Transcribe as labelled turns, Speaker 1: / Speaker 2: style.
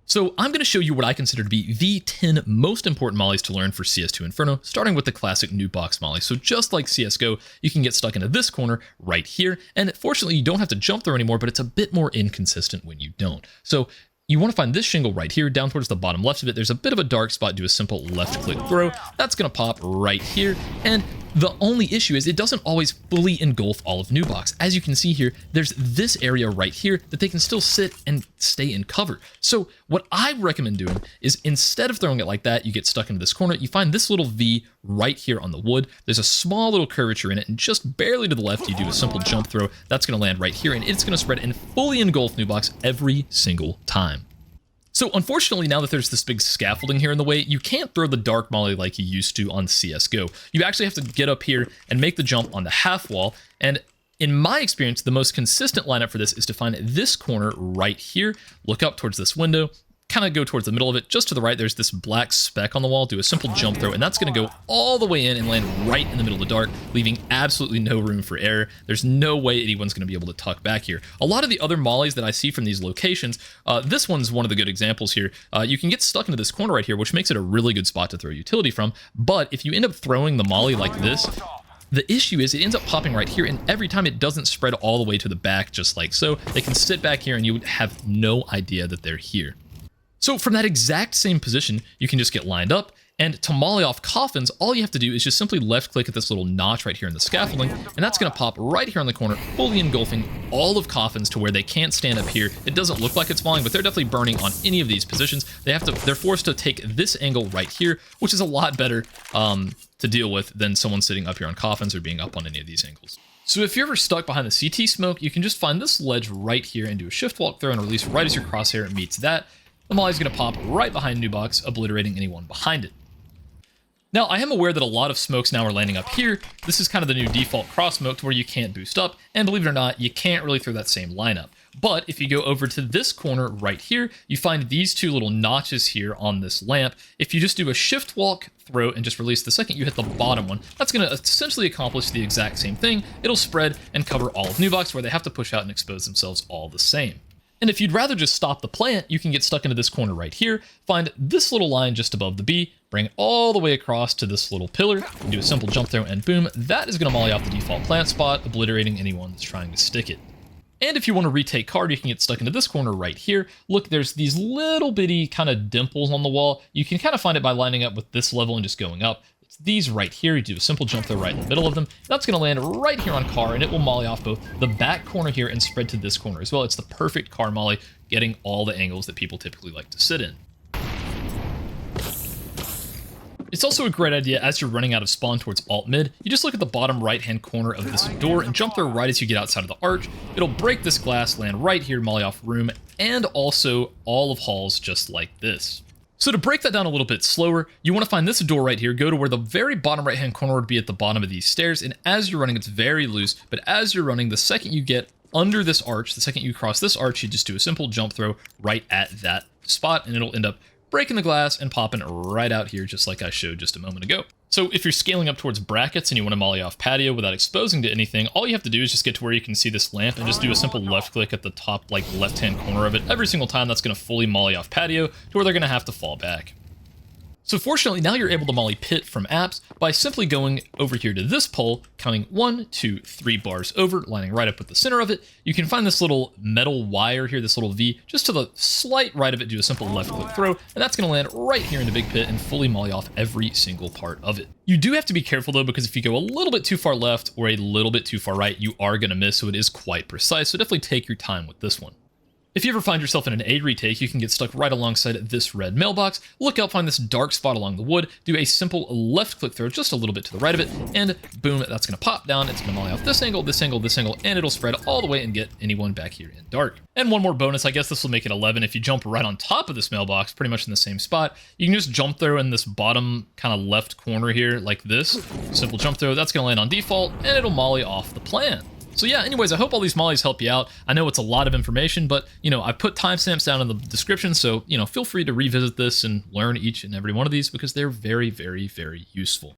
Speaker 1: So I'm going to show you what I consider to be the 10 most important mollies to learn for CS2 Inferno, starting with the classic noob box molly. So just like CSGO, you can get stuck into this corner right here, and fortunately you don't have to jump through anymore, but it's a bit more inconsistent when you don't. So you want to find this shingle right here, down towards the bottom left of it. There's a bit of a dark spot. Do a simple left click throw. That's going to pop right here. And the only issue is it doesn't always fully engulf all of noob box. As you can see here, there's this area right here that they can still sit and stay in cover. So what I recommend doing is instead of throwing it like that, you get stuck into this corner, you find this little V right here on the wood. There's a small little curvature in it, and just barely to the left, you do a simple jump throw. That's going to land right here, and it's going to spread and fully engulf noob box every single time. So unfortunately, now that there's this big scaffolding here in the way, you can't throw the dark molly like you used to on CSGO. You actually have to get up here and make the jump on the half wall. And in my experience, the most consistent lineup for this is to find this corner right here, look up towards this window, kind of go towards the middle of it. Just to the right, there's this black speck on the wall. Do a simple jump throw, and that's going to go all the way in and land right in the middle of the dark, leaving absolutely no room for error. There's no way anyone's going to be able to tuck back here. A lot of the other mollies that I see from these locations, this one's one of the good examples here. You can get stuck into this corner right here, which makes it a really good spot to throw utility from. But if you end up throwing the molly like this, the issue is it ends up popping right here, and every time it doesn't spread all the way to the back just like so. They can sit back here and you would have no idea that they're here. So from that exact same position, you can just get lined up, and to molly off Coffins, all you have to do is just simply left click at this little notch right here in the scaffolding, and that's going to pop right here on the corner, fully engulfing all of Coffins to where they can't stand up here. It doesn't look like it's falling, but they're definitely burning on any of these positions. They're forced to take this angle right here, which is a lot better to deal with than someone sitting up here on Coffins or being up on any of these angles. So if you're ever stuck behind the CT smoke, you can just find this ledge right here and do a shift walk throw and release right as your crosshair meets that. The molly's going to pop right behind noob box, obliterating anyone behind it. Now, I am aware that a lot of smokes now are landing up here. This is kind of the new default cross smoke to where you can't boost up, and believe it or not, you can't really throw that same lineup. But if you go over to this corner right here, you find these two little notches here on this lamp. If you just do a shift walk throw and just release the second you hit the bottom one, that's going to essentially accomplish the exact same thing. It'll spread and cover all of noob box where they have to push out and expose themselves all the same. And if you'd rather just stop the plant, you can get stuck into this corner right here, find this little line just above the B, bring it all the way across to this little pillar, and do a simple jump throw, and boom, that is going to molly off the default plant spot, obliterating anyone that's trying to stick it. And if you want to retake card, you can get stuck into this corner right here. Look, there's these little bitty kind of dimples on the wall. You can kind of find it by lining up with this level and just going up. It's these right here. You do a simple jump throw right in the middle of them. That's going to land right here on car, and it will molly off both the back corner here and spread to this corner as well. It's the perfect car molly, getting all the angles that people typically like to sit in. It's also a great idea as you're running out of spawn towards alt mid. You just look at the bottom right hand corner of this door and jump throw right as you get outside of the arch. It'll break this glass, land right here, molly off room, and also all of halls just like this. So to break that down a little bit slower, you want to find this door right here, go to where the very bottom right hand corner would be at the bottom of these stairs, and as you're running, it's very loose, but as you're running, the second you get under this arch, the second you cross this arch, you just do a simple jump throw right at that spot, and it'll end up breaking the glass and popping right out here, just like I showed just a moment ago. So if you're scaling up towards brackets and you want to molly off Patio without exposing to anything, all you have to do is just get to where you can see this lamp and just do a simple left click at the top, like left-hand corner of it. Every single time, that's going to fully molly off Patio to where they're going to have to fall back. So fortunately, now you're able to molly pit from apps by simply going over here to this pole, counting 1, 2, 3 bars over, lining right up with the center of it. You can find this little metal wire here, this little V, just to the slight right of it, do a simple left click throw, and that's going to land right here in the big pit and fully molly off every single part of it. You do have to be careful though, because if you go a little bit too far left or a little bit too far right, you are going to miss, so it is quite precise, so definitely take your time with this one. If you ever find yourself in an A retake, you can get stuck right alongside this red mailbox, look out, find this dark spot along the wood, do a simple left click throw just a little bit to the right of it, and boom, that's going to pop down, it's going to molly off this angle, this angle, this angle, and it'll spread all the way and get anyone back here in dark. And one more bonus, I guess this will make it 11, if you jump right on top of this mailbox, pretty much in the same spot, you can just jump throw in this bottom kind of left corner here, like this, simple jump throw, that's going to land on default, and it'll molly off the plant. So yeah, anyways, I hope all these mollies help you out. I know it's a lot of information, but, I put timestamps down in the description, so, feel free to revisit this and learn each and every one of these because they're very, very, very useful.